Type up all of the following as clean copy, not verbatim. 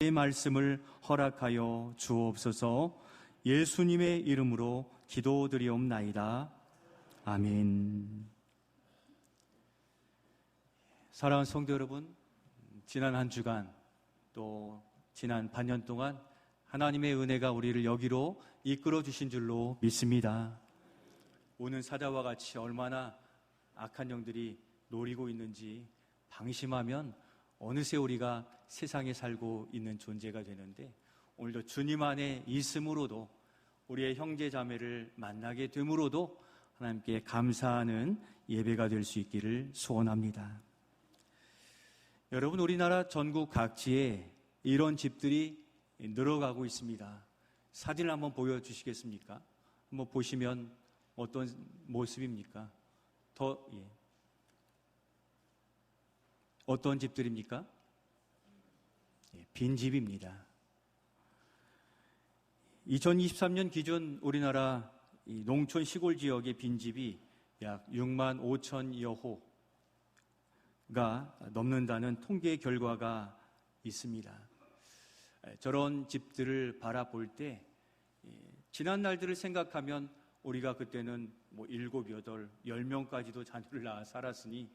의 말씀을 허락하여 주옵소서. 예수님의 이름으로 기도드리옵나이다. 아멘. 사랑하는 성도 여러분, 지난 한 주간 또 지난 반년 동안 하나님의 은혜가 우리를 여기로 이끌어 주신 줄로 믿습니다. 오는 사자와 같이 얼마나 악한 영들이 노리고 있는지 방심하면 어느새 우리가 세상에 살고 있는 존재가 되는데, 오늘도 주님 안에 있음으로도 우리의 형제 자매를 만나게 됨으로도 하나님께 감사하는 예배가 될 수 있기를 소원합니다. 여러분, 우리나라 전국 각지에 이런 집들이 늘어가고 있습니다. 사진을 한번 보여주시겠습니까? 한번 보시면 어떤 모습입니까? 어떤 집들입니까? 빈집입니다. 2023년 기준 우리나라 농촌 시골 지역의 빈집이 약 6만 5천여 호가 넘는다는 통계 결과가 있습니다. 저런 집들을 바라볼 때 지난 날들을 생각하면 우리가 그때는 7, 8, 10명까지도 자녀를 낳아 살았으니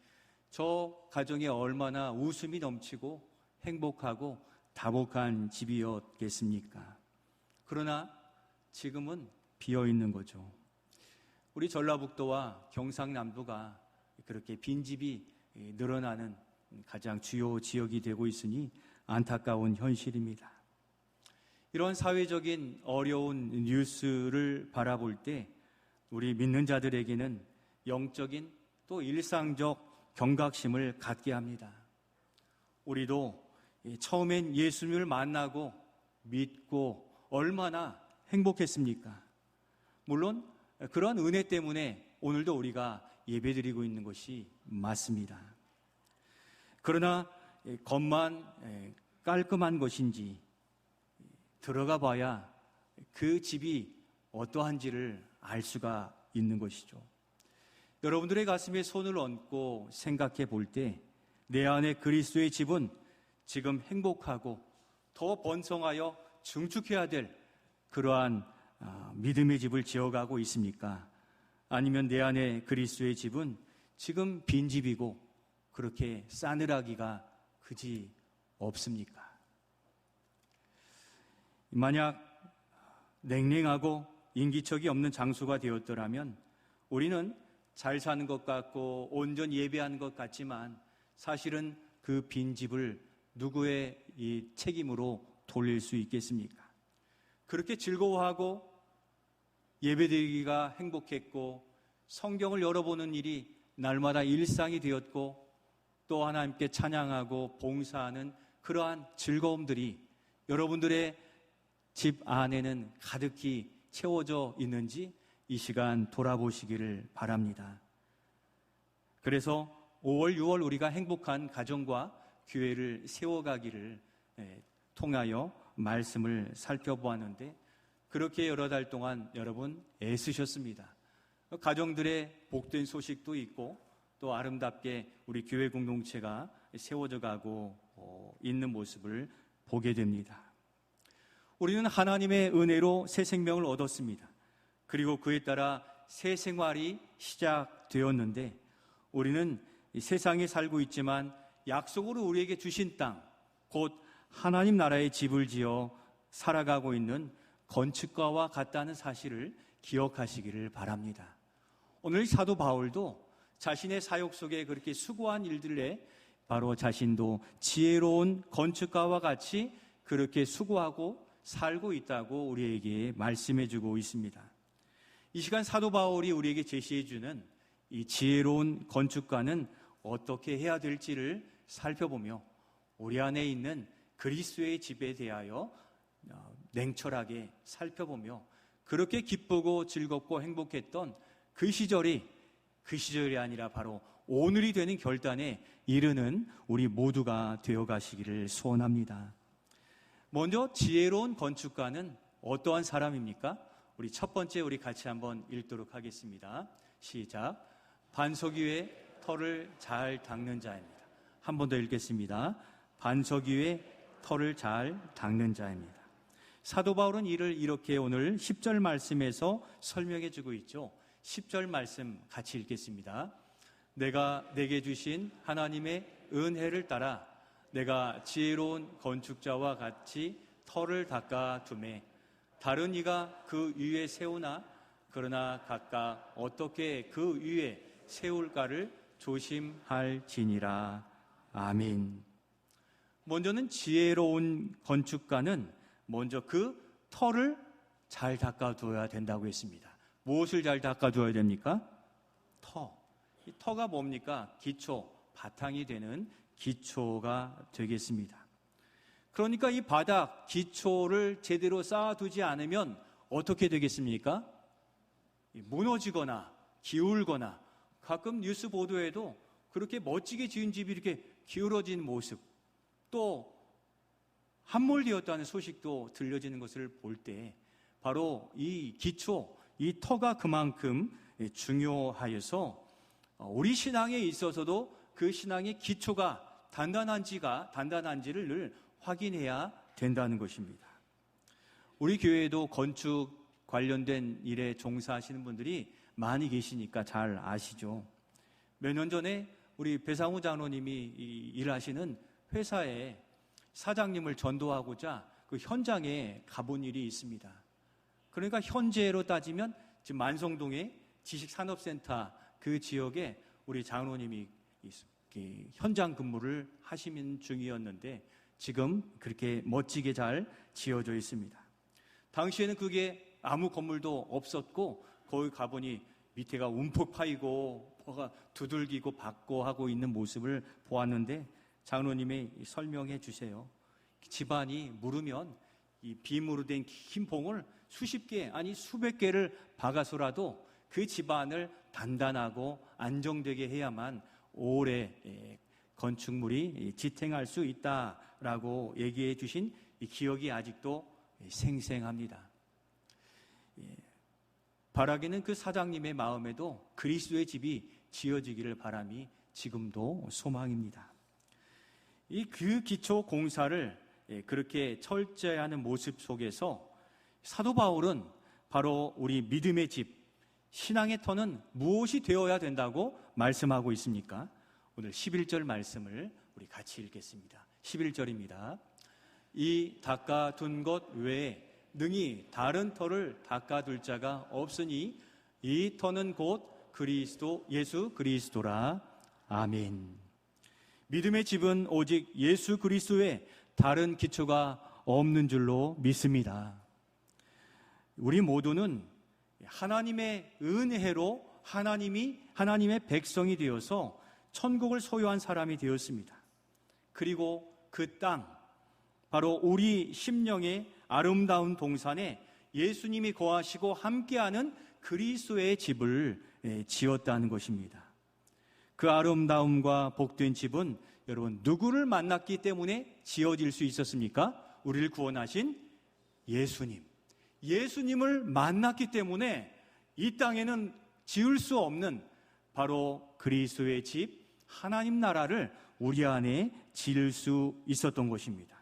저 가정에 얼마나 웃음이 넘치고 행복하고 다복한 집이었겠습니까? 그러나 지금은 비어있는 거죠. 우리 전라북도와 경상남도가 그렇게 빈집이 늘어나는 가장 주요 지역이 되고 있으니 안타까운 현실입니다. 이런 사회적인 어려운 뉴스를 바라볼 때 우리 믿는 자들에게는 영적인 또 일상적 경각심을 갖게 합니다. 우리도 처음엔 예수님을 만나고 믿고 얼마나 행복했습니까? 물론 그런 은혜 때문에 오늘도 우리가 예배드리고 있는 것이 맞습니다. 그러나 겉만 깔끔한 것인지 들어가 봐야 그 집이 어떠한지를 알 수가 있는 것이죠. 여러분들의 가슴에 손을 얹고 생각해 볼 때 내 안에 그리스도의 집은 지금 행복하고 더 번성하여 증축해야 될 그러한 믿음의 집을 지어가고 있습니까? 아니면 내 안에 그리스도의 집은 지금 빈집이고 그렇게 싸늘하기가 그지 없습니까? 만약 냉랭하고 인기척이 없는 장소가 되었더라면 우리는 잘 사는 것 같고 온전히 예배하는 것 같지만 사실은 그 빈집을 누구의 이 책임으로 돌릴 수 있겠습니까? 그렇게 즐거워하고 예배드리기가 행복했고 성경을 열어보는 일이 날마다 일상이 되었고 또 하나님께 찬양하고 봉사하는 그러한 즐거움들이 여러분들의 집 안에는 가득히 채워져 있는지 이 시간 돌아보시기를 바랍니다. 그래서 5월, 6월 우리가 행복한 가정과 교회를 세워가기를 통하여 말씀을 살펴보았는데 그렇게 여러 달 동안 여러분 애쓰셨습니다. 가정들의 복된 소식도 있고 또 아름답게 우리 교회 공동체가 세워져 가고 있는 모습을 보게 됩니다. 우리는 하나님의 은혜로 새 생명을 얻었습니다. 그리고 그에 따라 새 생활이 시작되었는데 우리는 이 세상에 살고 있지만 약속으로 우리에게 주신 땅, 곧 하나님 나라의 집을 지어 살아가고 있는 건축가와 같다는 사실을 기억하시기를 바랍니다. 오늘 사도 바울도 자신의 사역 속에 그렇게 수고한 일들에 바로 자신도 지혜로운 건축가와 같이 그렇게 수고하고 살고 있다고 우리에게 말씀해주고 있습니다. 이 시간 사도 바울이 우리에게 제시해주는 이 지혜로운 건축가는 어떻게 해야 될지를 살펴보며 우리 안에 있는 그리스도의 집에 대하여 냉철하게 살펴보며 그렇게 기쁘고 즐겁고 행복했던 그 시절이 아니라 바로 오늘이 되는 결단에 이르는 우리 모두가 되어가시기를 소원합니다. 먼저 지혜로운 건축가는 어떠한 사람입니까? 우리 첫 번째 우리 같이 한번 읽도록 하겠습니다. 시작. 반석 위에 터를 잘 닦는 자입니다. 한 번 더 읽겠습니다. 반석 위에 터를 잘 닦는 자입니다. 사도 바울은 이를 이렇게 오늘 10절 말씀에서 설명해 주고 있죠. 10절 말씀 같이 읽겠습니다. 내가 내게 주신 하나님의 은혜를 따라 내가 지혜로운 건축자와 같이 터를 닦아 두매 다른 이가 그 위에 세우나 그러나 각각 어떻게 그 위에 세울까를 조심할지니라. 아멘. 먼저는 지혜로운 건축가는 먼저 그 터를 잘 닦아두어야 된다고 했습니다. 무엇을 잘 닦아두어야 됩니까? 터. 이 터가 뭡니까? 기초, 바탕이 되는 기초가 되겠습니다. 그러니까 이 바닥, 기초를 제대로 쌓아두지 않으면 어떻게 되겠습니까? 무너지거나 기울거나, 가끔 뉴스 보도에도 그렇게 멋지게 지은 집이 이렇게 기울어진 모습, 또 함몰되었다는 소식도 들려지는 것을 볼 때 바로 이 기초, 이 터가 그만큼 중요하여서 우리 신앙에 있어서도 그 신앙의 기초가 단단한지를 늘 확인해야 된다는 것입니다. 우리 교회에도 건축 관련된 일에 종사하시는 분들이 많이 계시니까 잘 아시죠. 몇 년 전에 우리 배상우 장로님이 일하시는 회사에 사장님을 전도하고자 그 현장에 가본 일이 있습니다. 그러니까 현재로 따지면 지금 만성동의 지식산업센터 그 지역에 우리 장로님이 현장 근무를 하시는 중이었는데 지금 그렇게 멋지게 잘 지어져 있습니다. 당시에는 그게 아무 건물도 없었고 거기 가보니 밑에가 움푹 파이고 뭐가 두들기고 박고 하고 있는 모습을 보았는데 장로님이 설명해 주세요. 집안이 무르면 이 비무로 된 긴 봉을 수십 개 아니 수백 개를 박아서라도 그 집안을 단단하고 안정되게 해야만 오래 건축물이 지탱할 수 있다라고 얘기해 주신 이 기억이 아직도 생생합니다. 바라기는 그 사장님의 마음에도 그리스도의 집이 지어지기를 바람이 지금도 소망입니다. 그 기초 공사를 그렇게 철저히 하는 모습 속에서 사도 바울은 바로 우리 믿음의 집, 신앙의 터는 무엇이 되어야 된다고 말씀하고 있습니까? 오늘 11절 말씀을 우리 같이 읽겠습니다. 11절입니다. 이 닦아둔 것 외에 능히 다른 터를 닦아둘 자가 없으니 이 터는 곧 그리스도 예수 그리스도라. 아멘. 믿음의 집은 오직 예수 그리스도의 다른 기초가 없는 줄로 믿습니다. 우리 모두는 하나님의 은혜로 하나님의 백성이 되어서 천국을 소유한 사람이 되었습니다. 그리고 그 땅, 바로 우리 심령의 아름다운 동산에 예수님이 거하시고 함께하는 그리스도의 집을 지었다는 것입니다. 그 아름다움과 복된 집은 여러분 누구를 만났기 때문에 지어질 수 있었습니까? 우리를 구원하신 예수님을 만났기 때문에 이 땅에는 지을 수 없는 바로 그리스도의 집, 하나님 나라를 우리 안에 지을 수 있었던 것입니다.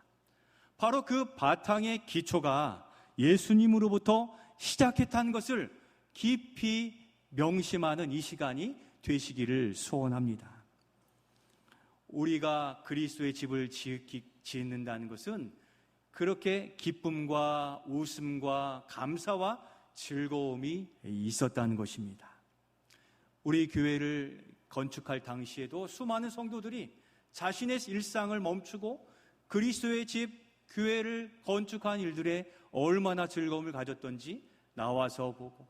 바로 그 바탕의 기초가 예수님으로부터 시작했다는 것을 깊이 명심하는 이 시간이 되시기를 소원합니다. 우리가 그리스도의 집을 짓는다는 것은 그렇게 기쁨과 웃음과 감사와 즐거움이 있었다는 것입니다. 우리 교회를 건축할 당시에도 수많은 성도들이 자신의 일상을 멈추고 그리스도의 집, 교회를 건축한 일들에 얼마나 즐거움을 가졌던지 나와서 보고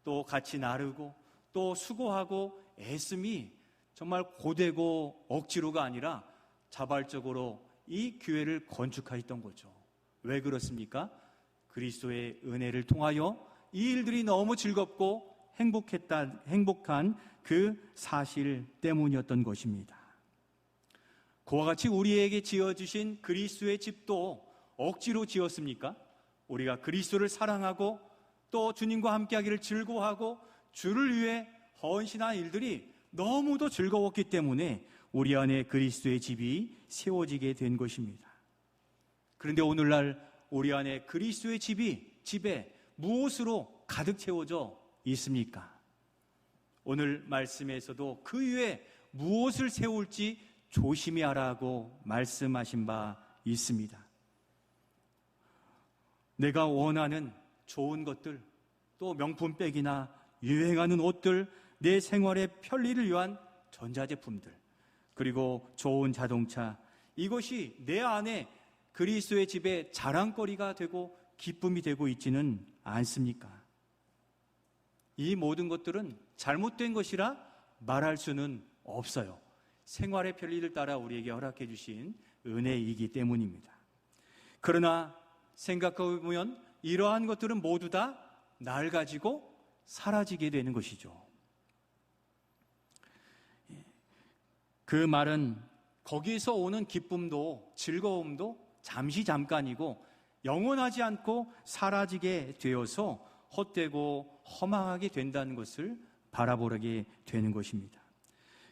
또 같이 나르고 또 수고하고 애씀이 정말 고되고 억지로가 아니라 자발적으로 이 교회를 건축하였던 거죠. 왜 그렇습니까? 그리스도의 은혜를 통하여 이 일들이 너무 즐겁고 행복한 그 사실 때문이었던 것입니다. 그와 같이 우리에게 지어주신 그리스도의 집도 억지로 지었습니까? 우리가 그리스도를 사랑하고 또 주님과 함께하기를 즐거워하고 주를 위해 헌신한 일들이 너무도 즐거웠기 때문에 우리 안에 그리스도의 집이 세워지게 된 것입니다. 그런데 오늘날 우리 안에 그리스도의 집에 무엇으로 가득 채워져 있습니까? 오늘 말씀에서도 그 위에 무엇을 세울지 조심히 하라고 말씀하신 바 있습니다. 내가 원하는 좋은 것들, 또 명품백이나 유행하는 옷들, 내 생활의 편리를 위한 전자제품들, 그리고 좋은 자동차, 이것이 내 안에 그리스도의 집에 자랑거리가 되고 기쁨이 되고 있지는 않습니까? 이 모든 것들은 잘못된 것이라 말할 수는 없어요. 생활의 편리를 따라 우리에게 허락해 주신 은혜이기 때문입니다. 그러나 생각해 보면 이러한 것들은 모두 다 날 가지고 사라지게 되는 것이죠. 그 말은 거기에서 오는 기쁨도 즐거움도 잠시 잠깐이고 영원하지 않고 사라지게 되어서 헛되고 허망하게 된다는 것을 바라보게 되는 것입니다.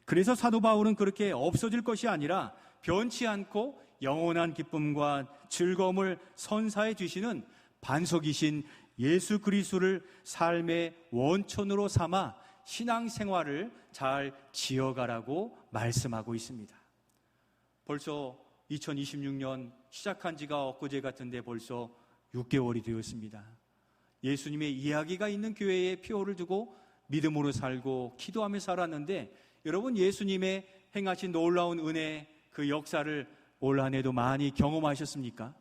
그래서 사도 바울은 그렇게 없어질 것이 아니라 변치 않고 영원한 기쁨과 즐거움을 선사해 주시는 반석이신 예수 그리스도를 삶의 원천으로 삼아 신앙생활을 잘 지어가라고 말씀하고 있습니다. 벌써 2026년 시작한 지가 엊그제 같은데 벌써 6개월이 되었습니다. 예수님의 이야기가 있는 교회에 표를 두고 믿음으로 살고 기도하며 살았는데, 여러분 예수님의 행하신 놀라운 은혜, 그 역사를 올 한 해도 많이 경험하셨습니까?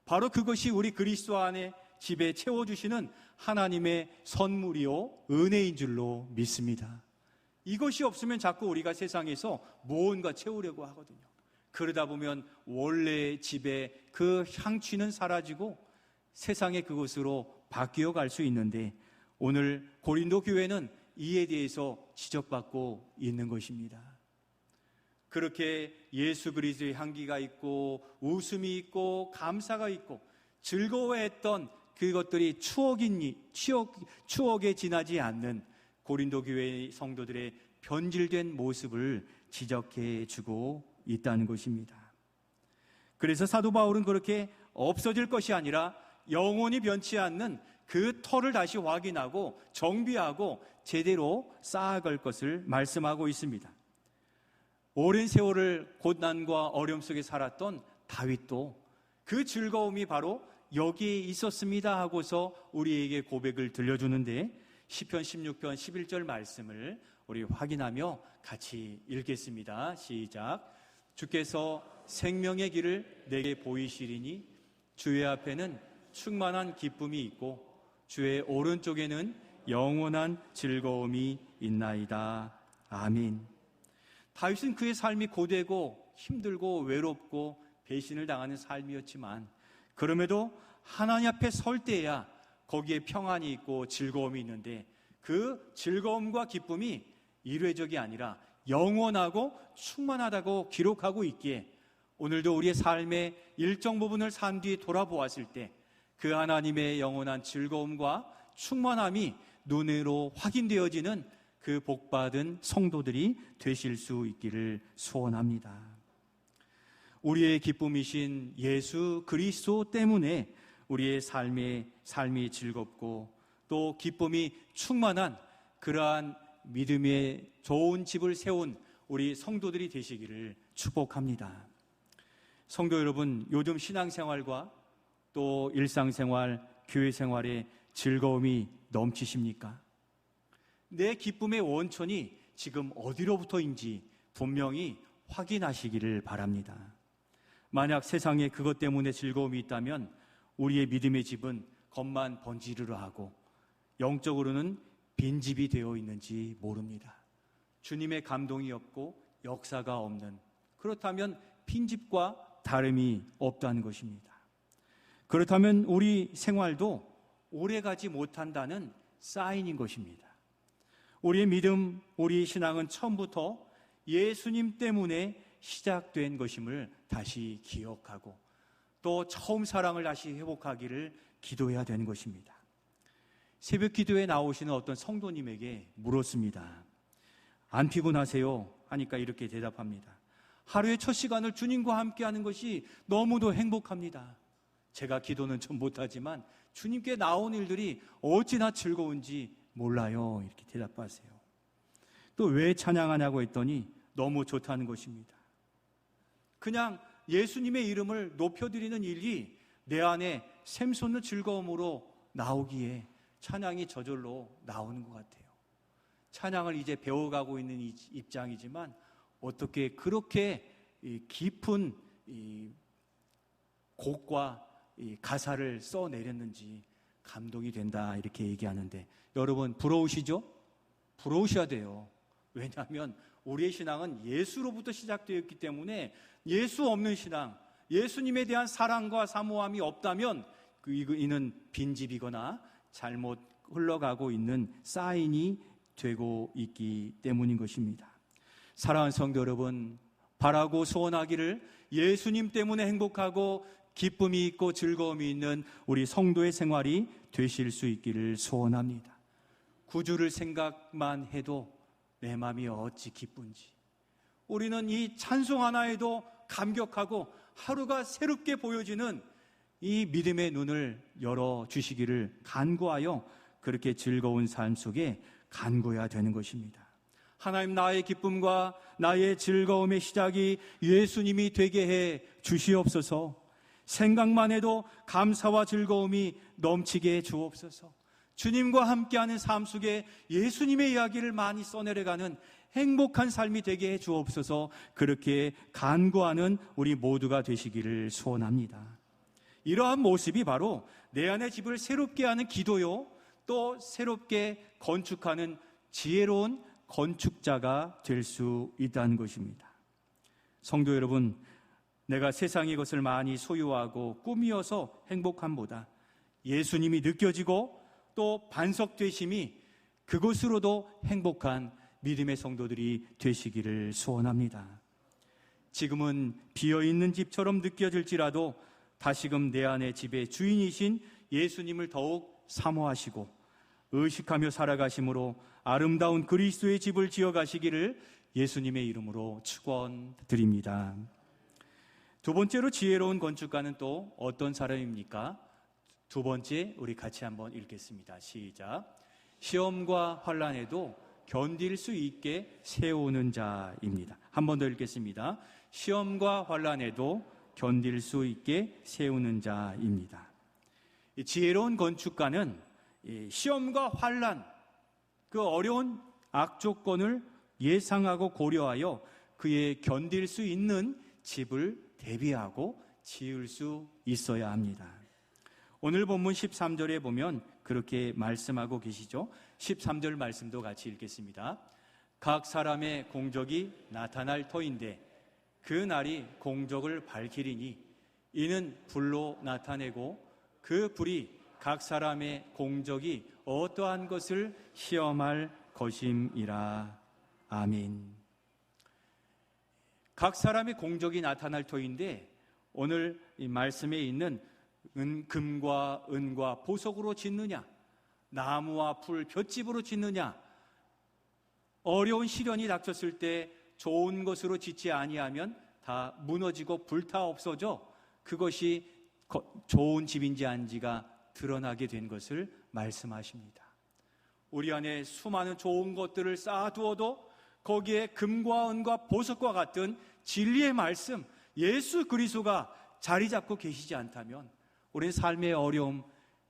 바로 그것이 우리 그리스도 안에 집에 채워주시는 하나님의 선물이요 은혜인 줄로 믿습니다. 이것이 없으면 자꾸 우리가 세상에서 무언가 채우려고 하거든요. 그러다 보면 원래 집에 그 향취는 사라지고 세상의 그것으로 바뀌어 갈 수 있는데, 오늘 고린도 교회는 이에 대해서 지적받고 있는 것입니다. 그렇게 예수 그리스도의 향기가 있고 웃음이 있고 감사가 있고 즐거워했던 그것들이 추억에 지나지 않는 고린도 교회의 성도들의 변질된 모습을 지적해 주고 있다는 것입니다. 그래서 사도 바울은 그렇게 없어질 것이 아니라 영원히 변치 않는 그 터를 다시 확인하고 정비하고 제대로 쌓아갈 것을 말씀하고 있습니다. 오랜 세월을 고난과 어려움 속에 살았던 다윗도 그 즐거움이 바로 여기에 있었습니다 하고서 우리에게 고백을 들려주는데, 시편 16편 11절 말씀을 우리 확인하며 같이 읽겠습니다. 시작. 주께서 생명의 길을 내게 보이시리니 주의 앞에는 충만한 기쁨이 있고 주의 오른쪽에는 영원한 즐거움이 있나이다. 아멘. 다윗은 그의 삶이 고되고 힘들고 외롭고 배신을 당하는 삶이었지만, 그럼에도 하나님 앞에 설 때야 거기에 평안이 있고 즐거움이 있는데, 그 즐거움과 기쁨이 일회적이 아니라 영원하고 충만하다고 기록하고 있기에 오늘도 우리의 삶의 일정 부분을 산 뒤에 돌아보았을 때 그 하나님의 영원한 즐거움과 충만함이 눈으로 확인되어지는 그 복받은 성도들이 되실 수 있기를 소원합니다. 우리의 기쁨이신 예수 그리스도 때문에 우리의 삶이 즐겁고 또 기쁨이 충만한 그러한 믿음의 좋은 집을 세운 우리 성도들이 되시기를 축복합니다. 성도 여러분, 요즘 신앙생활과 또 일상생활, 교회생활에 즐거움이 넘치십니까? 내 기쁨의 원천이 지금 어디로부터인지 분명히 확인하시기를 바랍니다. 만약 세상에 그것 때문에 즐거움이 있다면 우리의 믿음의 집은 겉만 번지르르 하고 영적으로는 빈집이 되어 있는지 모릅니다. 주님의 감동이 없고 역사가 없는, 그렇다면 빈집과 다름이 없다는 것입니다. 그렇다면 우리 생활도 오래가지 못한다는 사인인 것입니다. 우리의 믿음, 우리 신앙은 처음부터 예수님 때문에 시작된 것임을 다시 기억하고 또 처음 사랑을 다시 회복하기를 기도해야 되는 것입니다. 새벽 기도에 나오시는 어떤 성도님에게 물었습니다. 안 피곤하세요? 하니까 이렇게 대답합니다. 하루의 첫 시간을 주님과 함께하는 것이 너무도 행복합니다. 제가 기도는 좀 못하지만 주님께 나온 일들이 어찌나 즐거운지 몰라요. 이렇게 대답하세요. 또 왜 찬양하냐고 했더니 너무 좋다는 것입니다. 그냥 예수님의 이름을 높여드리는 일이 내 안에 샘솟는 즐거움으로 나오기에 찬양이 저절로 나오는 것 같아요. 찬양을 이제 배워가고 있는 입장이지만 어떻게 그렇게 깊은 곡과 가사를 써내렸는지 감동이 된다 이렇게 얘기하는데, 여러분 부러우시죠? 부러우셔야 돼요. 왜냐하면 우리의 신앙은 예수로부터 시작되었기 때문에 예수 없는 신앙, 예수님에 대한 사랑과 사모함이 없다면 이는 빈집이거나 잘못 흘러가고 있는 사인이 되고 있기 때문인 것입니다. 사랑하는 성도 여러분, 바라고 소원하기를 예수님 때문에 행복하고 기쁨이 있고 즐거움이 있는 우리 성도의 생활이 되실 수 있기를 소원합니다. 구주를 생각만 해도 내 마음이 어찌 기쁜지, 우리는 이 찬송 하나에도 감격하고 하루가 새롭게 보여지는 이 믿음의 눈을 열어주시기를 간구하여 그렇게 즐거운 삶 속에 간구해야 되는 것입니다. 하나님, 나의 기쁨과 나의 즐거움의 시작이 예수님이 되게 해 주시옵소서. 생각만 해도 감사와 즐거움이 넘치게 해 주옵소서. 주님과 함께하는 삶 속에 예수님의 이야기를 많이 써내려가는 행복한 삶이 되게 해 주옵소서. 그렇게 간구하는 우리 모두가 되시기를 소원합니다. 이러한 모습이 바로 내 안의 집을 새롭게 하는 기도요, 또 새롭게 건축하는 지혜로운 건축자가 될 수 있다는 것입니다. 성도 여러분, 내가 세상의 것을 많이 소유하고 꾸미어서 행복함보다 예수님이 느껴지고 또 반석되심이 그것으로도 행복한 믿음의 성도들이 되시기를 소원합니다. 지금은 비어있는 집처럼 느껴질지라도 다시금 내 안의 집의 주인이신 예수님을 더욱 사모하시고 의식하며 살아가심으로 아름다운 그리스도의 집을 지어가시기를 예수님의 이름으로 축원드립니다. 두 번째로 지혜로운 건축가는 또 어떤 사람입니까? 두 번째, 우리 같이 한번 읽겠습니다. 시작. 시험과 환난에도 견딜 수 있게 세우는 자입니다. 한 번 더 읽겠습니다. 시험과 환난에도 견딜 수 있게 세우는 자입니다. 지혜로운 건축가는 시험과 환난, 그 어려운 악조건을 예상하고 고려하여 그에 견딜 수 있는 집을 대비하고 지을 수 있어야 합니다. 오늘 본문 13절에 보면 그렇게 말씀하고 계시죠. 13절 말씀도 같이 읽겠습니다. 각 사람의 공적이 나타날 터인데 그 날이 공적을 밝히리니 이는 불로 나타내고 그 불이 각 사람의 공적이 어떠한 것을 시험할 것임이라. 아멘. 각 사람의 공적이 나타날 터인데 오늘 이 말씀에 있는 금과 은과 보석으로 짓느냐, 나무와 풀, 볏짚으로 짓느냐, 어려운 시련이 닥쳤을 때 좋은 것으로 짓지 아니하면 다 무너지고 불타 없어져 그것이 좋은 집인지 아닌지가 드러나게 된 것을 말씀하십니다. 우리 안에 수많은 좋은 것들을 쌓아두어도 거기에 금과 은과 보석과 같은 진리의 말씀, 예수 그리스도가 자리 잡고 계시지 않다면 우리의 삶의 어려움,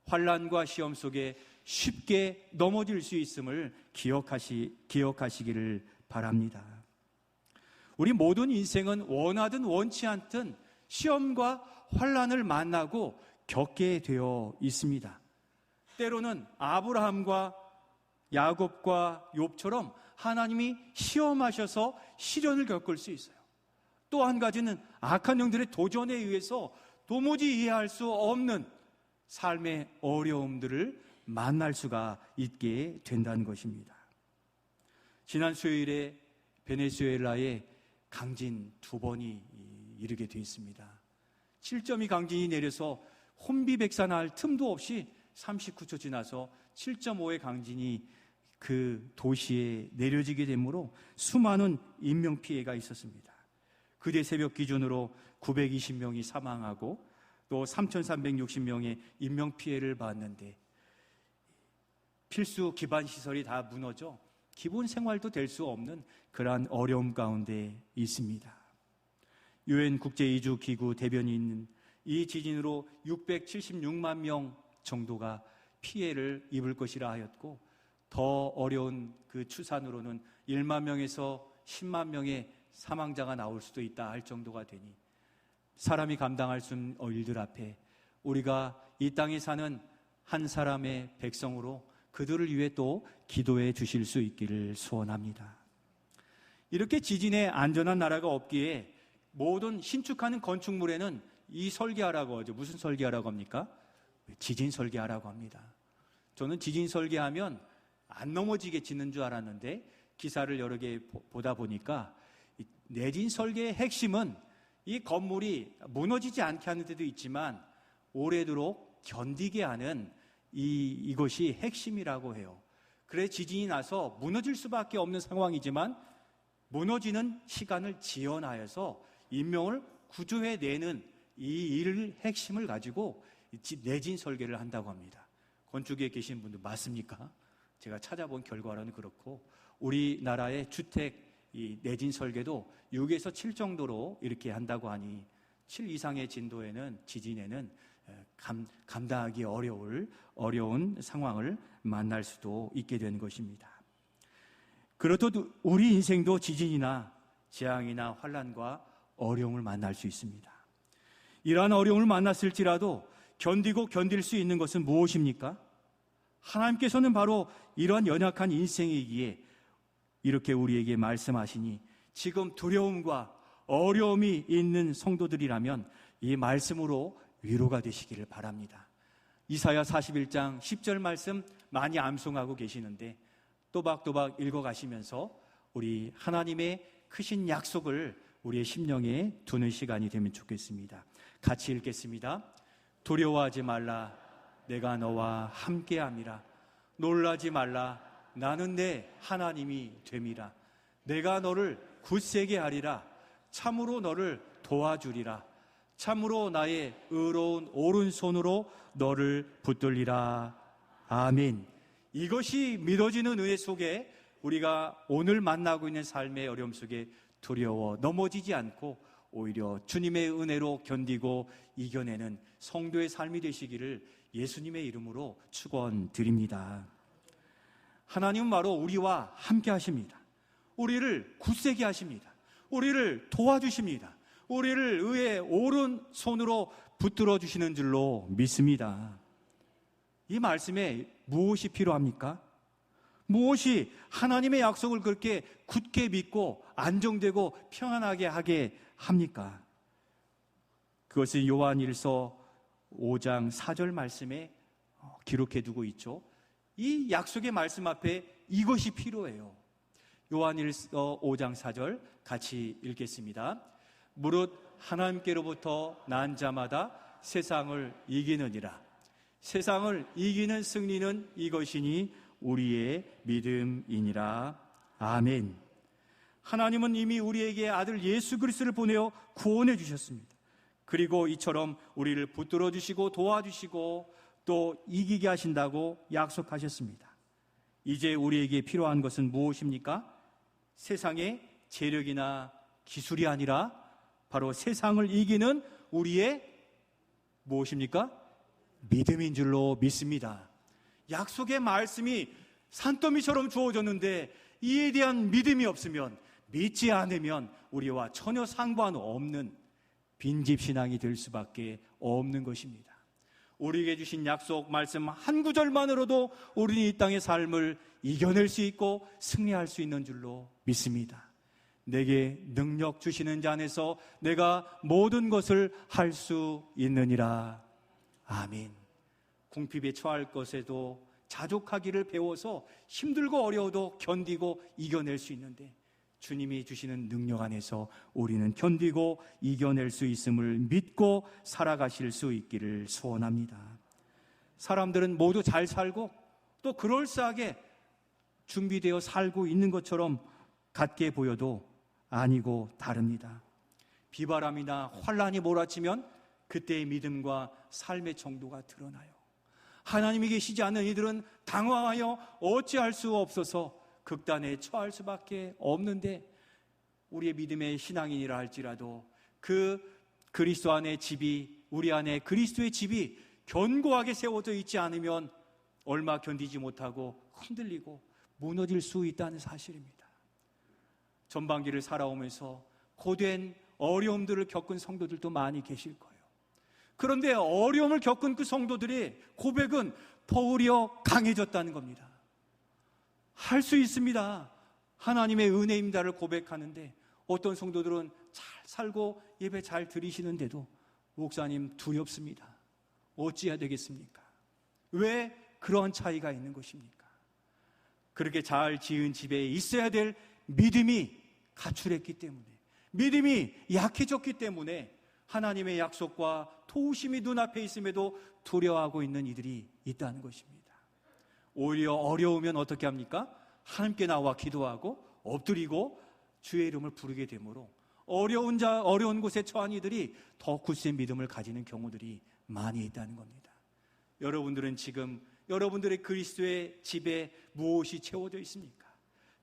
환난과 시험 속에 쉽게 넘어질 수 있음을 기억하시기를 바랍니다. 우리 모든 인생은 원하든 원치 않든 시험과 환난을 만나고 겪게 되어 있습니다. 때로는 아브라함과 야곱과 욥처럼 하나님이 시험하셔서 시련을 겪을 수 있어요. 또 한 가지는 악한 영들의 도전에 의해서 도무지 이해할 수 없는 삶의 어려움들을 만날 수가 있게 된다는 것입니다. 지난 수요일에 베네수엘라에 강진 2번이 이르게 되어 있습니다. 7.2 강진이 내려서 혼비백산할 틈도 없이 39초 지나서 7.5의 강진이 그 도시에 내려지게 되므로 수많은 인명피해가 있었습니다. 그제 새벽 기준으로 920명이 사망하고 또 3,360명의 인명피해를 봤는데 필수 기반 시설이 다 무너져 기본 생활도 될 수 없는 그러한 어려움 가운데 있습니다. 유엔 국제이주기구 대변인이 있는 이 지진으로 676만 명 정도가 피해를 입을 것이라 하였고 더 어려운 그 추산으로는 1만 명에서 10만 명의 사망자가 나올 수도 있다 할 정도가 되니 사람이 감당할 수 없는 일들 앞에 우리가 이 땅에 사는 한 사람의 백성으로 그들을 위해 또 기도해 주실 수 있기를 소원합니다. 이렇게 지진에 안전한 나라가 없기에 모든 신축하는 건축물에는 이 설계하라고 하죠. 무슨 설계하라고 합니까? 지진 설계하라고 합니다. 저는 지진 설계하면 안 넘어지게 짓는 줄 알았는데 기사를 여러 개 보다 보니까 내진 설계의 핵심은 이 건물이 무너지지 않게 하는 데도 있지만 오래도록 견디게 하는 이것이 핵심이라고 해요. 그래 지진이 나서 무너질 수밖에 없는 상황이지만 무너지는 시간을 지연하여서 인명을 구조해내는 이 일을 핵심을 가지고 내진 설계를 한다고 합니다. 건축에 계신 분들 맞습니까? 제가 찾아본 결과로는 그렇고 우리나라의 주택 이 내진 설계도 6에서 7 정도로 이렇게 한다고 하니 7 이상의 진도에는 지진에는 감당하기 어려운 상황을 만날 수도 있게 된 것입니다. 그렇듯 우리 인생도 지진이나 재앙이나 환난과 어려움을 만날 수 있습니다. 이러한 어려움을 만났을지라도 견디고 견딜 수 있는 것은 무엇입니까? 하나님께서는 바로 이러한 연약한 인생이기에 이렇게 우리에게 말씀하시니 지금 두려움과 어려움이 있는 성도들이라면 이 말씀으로 위로가 되시기를 바랍니다. 이사야 41장 10절 말씀 많이 암송하고 계시는데 또박또박 읽어가시면서 우리 하나님의 크신 약속을 우리의 심령에 두는 시간이 되면 좋겠습니다. 같이 읽겠습니다. 두려워하지 말라. 내가 너와 함께함이라. 놀라지 말라. 나는 내 하나님이 됨이라. 내가 너를 굳세게 하리라. 참으로 너를 도와주리라. 참으로 나의 의로운 오른손으로 너를 붙들리라. 아멘. 이것이 믿어지는 은혜 속에 우리가 오늘 만나고 있는 삶의 어려움 속에 두려워 넘어지지 않고 오히려 주님의 은혜로 견디고 이겨내는 성도의 삶이 되시기를 예수님의 이름으로 축원드립니다. 하나님은 바로 우리와 함께 하십니다. 우리를 굳세게 하십니다. 우리를 도와주십니다. 우리를 의의 오른손으로 붙들어 주시는 줄로 믿습니다. 이 말씀에 무엇이 필요합니까? 무엇이 하나님의 약속을 그렇게 굳게 믿고 안정되고 평안하게 하게 합니까? 그것은 요한일서 5장 4절 말씀에 기록해 두고 있죠. 이 약속의 말씀 앞에 이것이 필요해요. 요한일서 5장 4절 같이 읽겠습니다. 무릇 하나님께로부터 난 자마다 세상을 이기느니라. 세상을 이기는 승리는 이것이니 우리의 믿음이니라. 아멘. 하나님은 이미 우리에게 아들 예수 그리스도를 보내어 구원해 주셨습니다. 그리고 이처럼 우리를 붙들어 주시고 도와주시고 또 이기게 하신다고 약속하셨습니다. 이제 우리에게 필요한 것은 무엇입니까? 세상의 재력이나 기술이 아니라 바로 세상을 이기는 우리의 무엇입니까? 믿음인 줄로 믿습니다. 약속의 말씀이 산더미처럼 주어졌는데 이에 대한 믿음이 없으면, 믿지 않으면 우리와 전혀 상관없는 빈집신앙이 될 수밖에 없는 것입니다. 우리에게 주신 약속 말씀 한 구절만으로도 우리는 이 땅의 삶을 이겨낼 수 있고 승리할 수 있는 줄로 믿습니다. 내게 능력 주시는 자 안에서 내가 모든 것을 할 수 있느니라. 아멘. 궁핍에 처할 것에도 자족하기를 배워서 힘들고 어려워도 견디고 이겨낼 수 있는데 주님이 주시는 능력 안에서 우리는 견디고 이겨낼 수 있음을 믿고 살아가실 수 있기를 소원합니다. 사람들은 모두 잘 살고 또 그럴싸하게 준비되어 살고 있는 것처럼 같게 보여도 아니고 다릅니다. 비바람이나 환란이 몰아치면 그때의 믿음과 삶의 정도가 드러나요. 하나님이 계시지 않는 이들은 당황하여 어찌할 수 없어서 극단에 처할 수밖에 없는데, 우리의 믿음의 신앙인이라 할지라도 그 그리스도 안의 집이, 우리 안에 그리스도의 집이 견고하게 세워져 있지 않으면 얼마 견디지 못하고 흔들리고 무너질 수 있다는 사실입니다. 전반기를 살아오면서 고된 어려움들을 겪은 성도들도 많이 계실 거예요. 그런데 어려움을 겪은 그 성도들의 고백은 더욱이어 강해졌다는 겁니다. 할 수 있습니다. 하나님의 은혜입니다를 고백하는데, 어떤 성도들은 잘 살고 예배 잘 드리시는데도 목사님 두렵습니다. 어찌해야 되겠습니까? 왜 그러한 차이가 있는 것입니까? 그렇게 잘 지은 집에 있어야 될 믿음이 가출했기 때문에, 믿음이 약해졌기 때문에 하나님의 약속과 도우심이 눈앞에 있음에도 두려워하고 있는 이들이 있다는 것입니다. 오히려 어려우면 어떻게 합니까? 하나님께 나와 기도하고 엎드리고 주의 이름을 부르게 되므로 어려운 곳에 처한 이들이 더 굳센 믿음을 가지는 경우들이 많이 있다는 겁니다. 여러분들은 지금 여러분들의 그리스도의 집에 무엇이 채워져 있습니까?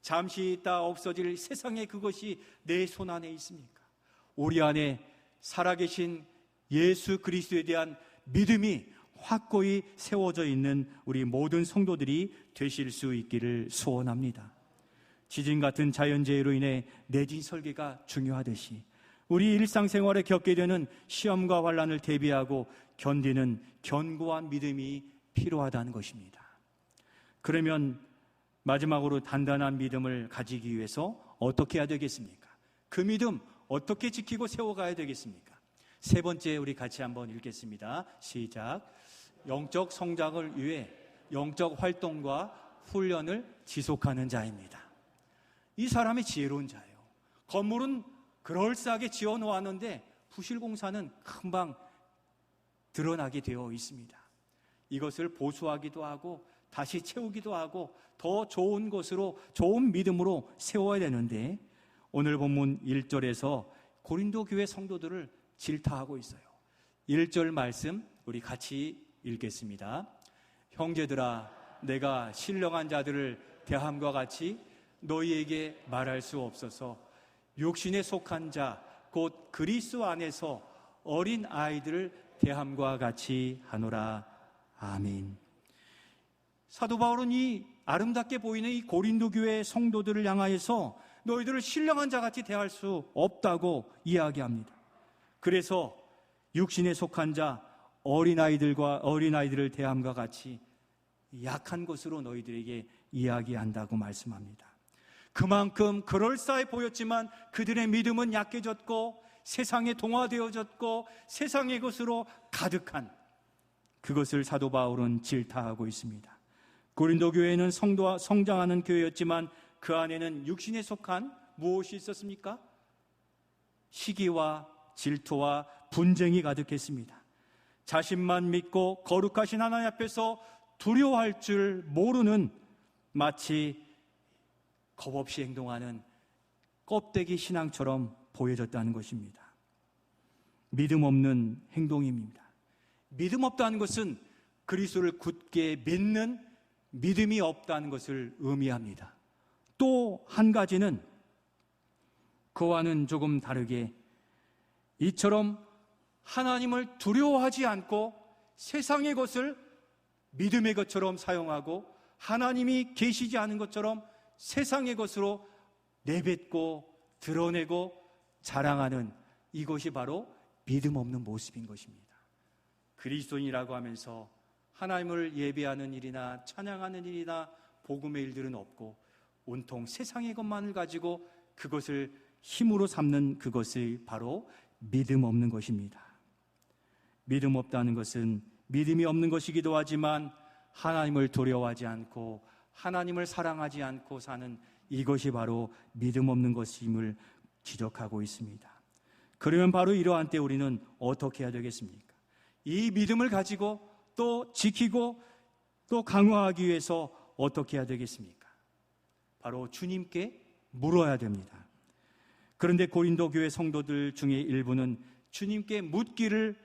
잠시 있다 없어질 세상에 그것이 내 손 안에 있습니까? 우리 안에 살아계신 예수 그리스도에 대한 믿음이 확고히 세워져 있는 우리 모든 성도들이 되실 수 있기를 소원합니다. 지진 같은 자연재해로 인해 내진 설계가 중요하듯이 우리 일상생활에 겪게 되는 시험과 환난을 대비하고 견디는 견고한 믿음이 필요하다는 것입니다. 그러면 마지막으로 단단한 믿음을 가지기 위해서 어떻게 해야 되겠습니까? 그 믿음 어떻게 지키고 세워가야 되겠습니까? 세 번째, 우리 같이 한번 읽겠습니다. 시작. 영적 성장을 위해 영적 활동과 훈련을 지속하는 자입니다. 이 사람이 지혜로운 자예요. 건물은 그럴싸하게 지어 놓았는데 부실공사는 금방 드러나게 되어 있습니다. 이것을 보수하기도 하고 다시 채우기도 하고 더 좋은 것으로, 좋은 믿음으로 세워야 되는데, 오늘 본문 1절에서 고린도 교회 성도들을 질타하고 있어요. 1절 말씀 우리 같이 읽겠습니다. 형제들아, 내가 신령한 자들을 대함과 같이 너희에게 말할 수 없어서 육신에 속한 자 곧 그리스도 안에서 어린 아이들을 대함과 같이 하노라. 아멘. 사도 바울은 이 아름답게 보이는 이 고린도 교회 성도들을 향하여서 너희들을 신령한 자같이 대할 수 없다고 이야기합니다. 그래서 육신에 속한 자 어린아이들을 대함과 같이 약한 것으로 너희들에게 이야기한다고 말씀합니다. 그만큼 그럴싸해 보였지만 그들의 믿음은 약해졌고 세상에 동화되어졌고 세상의 것으로 가득한, 그것을 사도 바울은 질타하고 있습니다. 고린도 교회는 성장하는 교회였지만 그 안에는 육신에 속한 무엇이 있었습니까? 시기와 질투와 분쟁이 가득했습니다. 자신만 믿고 거룩하신 하나님 앞에서 두려워할 줄 모르는, 마치 겁없이 행동하는 껍데기 신앙처럼 보여졌다는 것입니다. 믿음 없는 행동입니다. 믿음 없다는 것은 그리스도를 굳게 믿는 믿음이 없다는 것을 의미합니다. 또 한 가지는 그와는 조금 다르게 이처럼 하나님을 두려워하지 않고 세상의 것을 믿음의 것처럼 사용하고 하나님이 계시지 않은 것처럼 세상의 것으로 내뱉고 드러내고 자랑하는, 이것이 바로 믿음 없는 모습인 것입니다. 그리스도인이라고 하면서 하나님을 예배하는 일이나 찬양하는 일이나 복음의 일들은 없고 온통 세상의 것만을 가지고 그것을 힘으로 삼는 그것이 바로 믿음 없는 것입니다. 믿음 없다는 것은 믿음이 없는 것이기도 하지만 하나님을 두려워하지 않고 하나님을 사랑하지 않고 사는, 이것이 바로 믿음 없는 것임을 지적하고 있습니다. 그러면 바로 이러한 때 우리는 어떻게 해야 되겠습니까? 이 믿음을 가지고 또 지키고 또 강화하기 위해서 어떻게 해야 되겠습니까? 바로 주님께 물어야 됩니다. 그런데 고린도 교회 성도들 중에 일부는 주님께 묻기를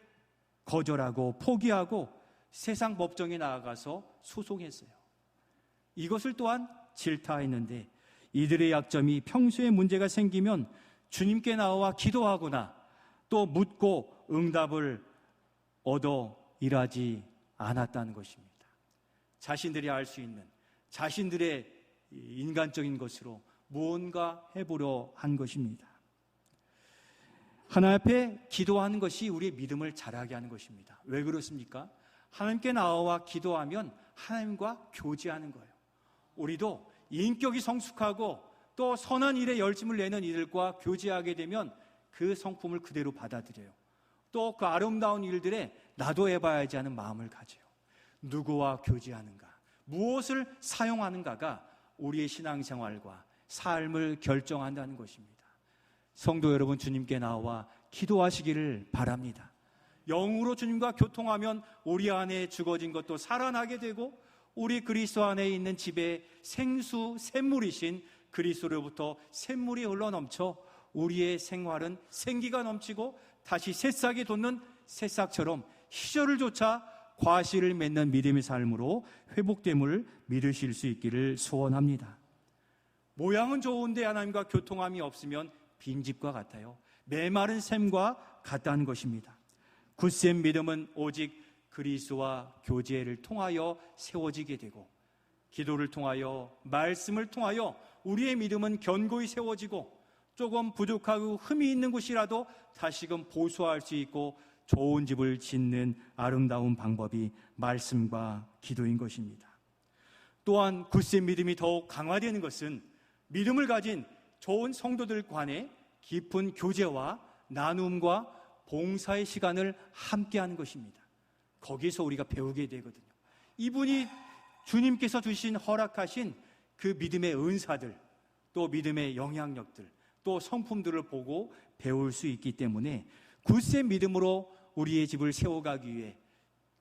거절하고 포기하고 세상 법정에 나아가서 소송했어요. 이것을 또한 질타했는데, 이들의 약점이 평소에 문제가 생기면 주님께 나와 기도하거나 또 묻고 응답을 얻어 일하지 않았다는 것입니다. 자신들이 알 수 있는 자신들의 인간적인 것으로 무언가 해보려 한 것입니다. 하나님 앞에 기도하는 것이 우리의 믿음을 자라게 하는 것입니다. 왜 그렇습니까? 하나님께 나와 기도하면 하나님과 교제하는 거예요. 우리도 인격이 성숙하고 또 선한 일에 열심을 내는 이들과 교제하게 되면 그 성품을 그대로 받아들여요. 또 그 아름다운 일들에 나도 해봐야지 하는 마음을 가져요. 누구와 교제하는가, 무엇을 사용하는가가 우리의 신앙생활과 삶을 결정한다는 것입니다. 성도 여러분, 주님께 나와 기도하시기를 바랍니다. 영으로 주님과 교통하면 우리 안에 죽어진 것도 살아나게 되고, 우리 그리스도 안에 있는 집에 생수, 샘물이신 그리스도로부터 샘물이 흘러넘쳐 우리의 생활은 생기가 넘치고 다시 새싹이 돋는 새싹처럼 희절을 쫓아 과실을 맺는 믿음의 삶으로 회복됨을 믿으실 수 있기를 소원합니다. 모양은 좋은데 하나님과 교통함이 없으면 빈집과 같아요. 메마른 샘과 같다는 것입니다. 굳센 믿음은 오직 그리스도와 교제를 통하여 세워지게 되고, 기도를 통하여, 말씀을 통하여 우리의 믿음은 견고히 세워지고, 조금 부족하고 흠이 있는 곳이라도 다시금 보수할 수 있고 좋은 집을 짓는 아름다운 방법이 말씀과 기도인 것입니다. 또한 굳센 믿음이 더욱 강화되는 것은 믿음을 가진 좋은 성도들 간의 깊은 교제와 나눔과 봉사의 시간을 함께하는 것입니다. 거기서 우리가 배우게 되거든요. 이분이 주님께서 주신, 허락하신 그 믿음의 은사들, 또 믿음의 영향력들, 또 성품들을 보고 배울 수 있기 때문에 굳센 믿음으로 우리의 집을 세워가기 위해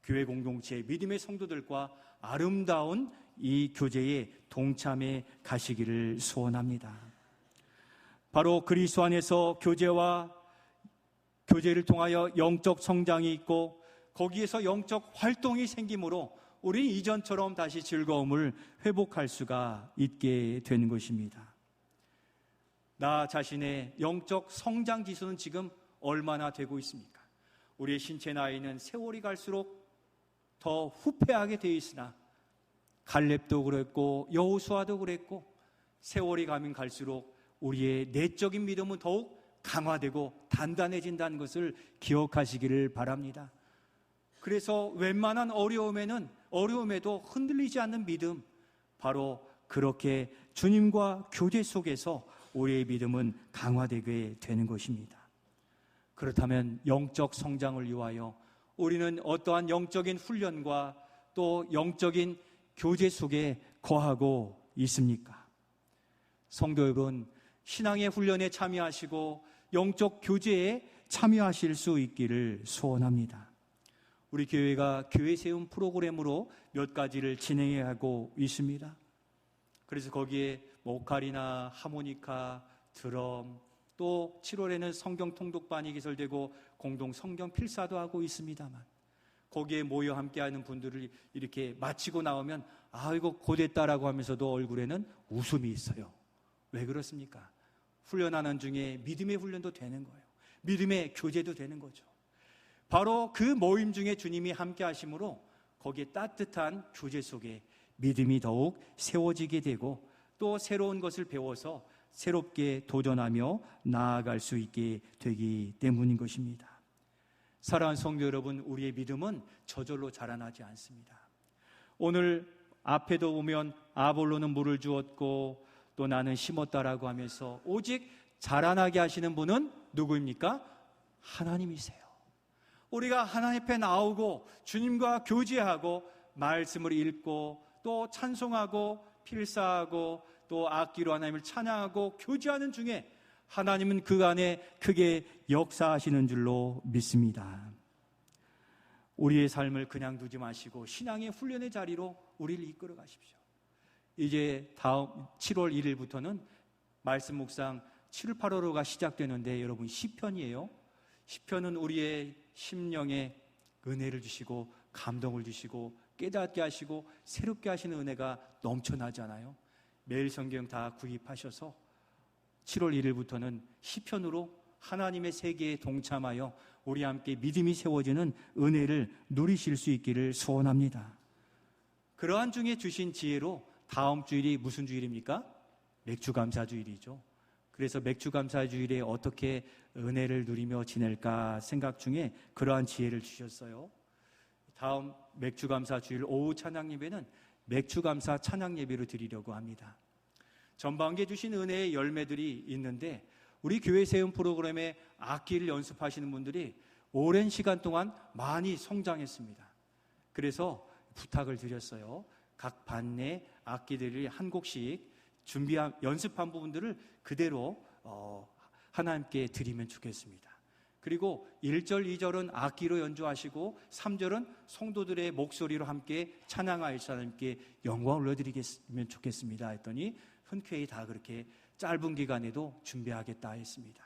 교회 공동체의 믿음의 성도들과 아름다운 이 교제에 동참해 가시기를 소원합니다. 바로 그리스도 안에서 교제를 통하여 영적 성장이 있고, 거기에서 영적 활동이 생기므로 우리는 이전처럼 다시 즐거움을 회복할 수가 있게 되는 것입니다. 나 자신의 영적 성장 지수는 지금 얼마나 되고 있습니까? 우리의 신체 나이는 세월이 갈수록 더 후퇴하게 되어 있으나, 갈렙도 그랬고 여호수아도 그랬고, 세월이 가면 갈수록 우리의 내적인 믿음은 더욱 강화되고 단단해진다는 것을 기억하시기를 바랍니다. 그래서 웬만한 어려움에도 흔들리지 않는 믿음, 바로 그렇게 주님과 교제 속에서 우리의 믿음은 강화되게 되는 것입니다. 그렇다면 영적 성장을 위하여 우리는 어떠한 영적인 훈련과 또 영적인 교제 속에 거하고 있습니까? 성도 여러분, 신앙의 훈련에 참여하시고 영적 교제에 참여하실 수 있기를 소원합니다. 우리 교회가 교회 세움 프로그램으로 몇 가지를 진행하고 있습니다. 그래서 거기에 보컬이나 하모니카, 드럼, 또 7월에는 성경 통독반이 개설되고 공동 성경 필사도 하고 있습니다만, 거기에 모여 함께하는 분들을 이렇게 마치고 나오면 이거 고됐다라고 하면서도 얼굴에는 웃음이 있어요. 왜 그렇습니까? 훈련하는 중에 믿음의 훈련도 되는 거예요. 믿음의 교제도 되는 거죠. 바로 그 모임 중에 주님이 함께 하심으로 거기에 따뜻한 교제 속에 믿음이 더욱 세워지게 되고, 또 새로운 것을 배워서 새롭게 도전하며 나아갈 수 있게 되기 때문인 것입니다. 사랑하는 성도 여러분, 우리의 믿음은 저절로 자라나지 않습니다. 오늘 앞에도 보면 아볼로는 물을 주었고 또 나는 심었다라고 하면서 오직 자라나게 하시는 분은 누구입니까? 하나님이세요. 우리가 하나님 앞에 나오고 주님과 교제하고 말씀을 읽고 또 찬송하고 필사하고 또 악기로 하나님을 찬양하고 교제하는 중에 하나님은 그 안에 크게 역사하시는 줄로 믿습니다. 우리의 삶을 그냥 두지 마시고 신앙의 훈련의 자리로 우리를 이끌어 가십시오. 이제 다음 7월 1일부터는 말씀 묵상 7, 8월호가 시작되는데 여러분 시편이에요. 시편은 우리의 심령에 은혜를 주시고 감동을 주시고 깨닫게 하시고 새롭게 하시는 은혜가 넘쳐나잖아요. 매일 성경 다 구입하셔서 7월 1일부터는 시편으로 하나님의 세계에 동참하여 우리 함께 믿음이 세워지는 은혜를 누리실 수 있기를 소원합니다. 그러한 중에 주신 지혜로 다음 주일이 무슨 주일입니까? 맥주감사주일이죠. 그래서 맥주감사주일에 어떻게 은혜를 누리며 지낼까 생각 중에 그러한 지혜를 주셨어요. 다음 맥주감사주일 오후 찬양예배는 맥주감사 찬양예배로 드리려고 합니다. 전반기에 주신 은혜의 열매들이 있는데 우리 교회 세움 프로그램에 악기를 연습하시는 분들이 오랜 시간 동안 많이 성장했습니다. 그래서 부탁을 드렸어요. 각 반 내 악기들이 한 곡씩 연습한 부분들을 그대로 하나님께 드리면 좋겠습니다. 그리고 1절, 2절은 악기로 연주하시고 3절은 성도들의 목소리로 함께 찬양하여서 하나님께 영광을 올려드리면 좋겠습니다 했더니 흔쾌히 다 그렇게 짧은 기간에도 준비하겠다 했습니다.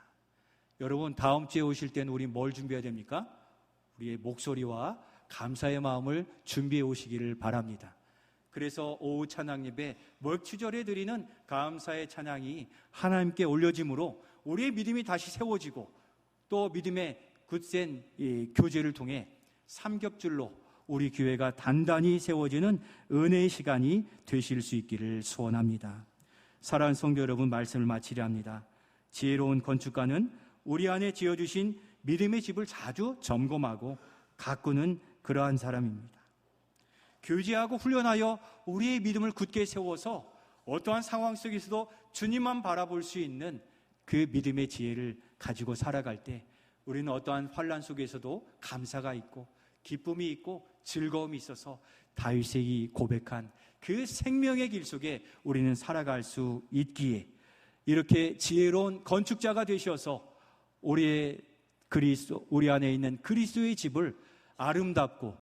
여러분 다음 주에 오실 때는 우리 뭘 준비해야 됩니까? 우리의 목소리와 감사의 마음을 준비해 오시기를 바랍니다. 그래서 오후 찬양 예배 맥주절에 드리는 감사의 찬양이 하나님께 올려짐으로 우리의 믿음이 다시 세워지고 또 믿음의 굳센 교제를 통해 삼겹줄로 우리 교회가 단단히 세워지는 은혜의 시간이 되실 수 있기를 소원합니다. 사랑하는 성도 여러분, 말씀을 마치려 합니다. 지혜로운 건축가는 우리 안에 지어주신 믿음의 집을 자주 점검하고 가꾸는 그러한 사람입니다. 교제하고 훈련하여 우리의 믿음을 굳게 세워서 어떠한 상황 속에서도 주님만 바라볼 수 있는 그 믿음의 지혜를 가지고 살아갈 때 우리는 어떠한 환난 속에서도 감사가 있고 기쁨이 있고 즐거움이 있어서 다윗이 고백한 그 생명의 길 속에 우리는 살아갈 수 있기에 이렇게 지혜로운 건축자가 되셔서 우리 안에 있는 그리스도의 집을 아름답고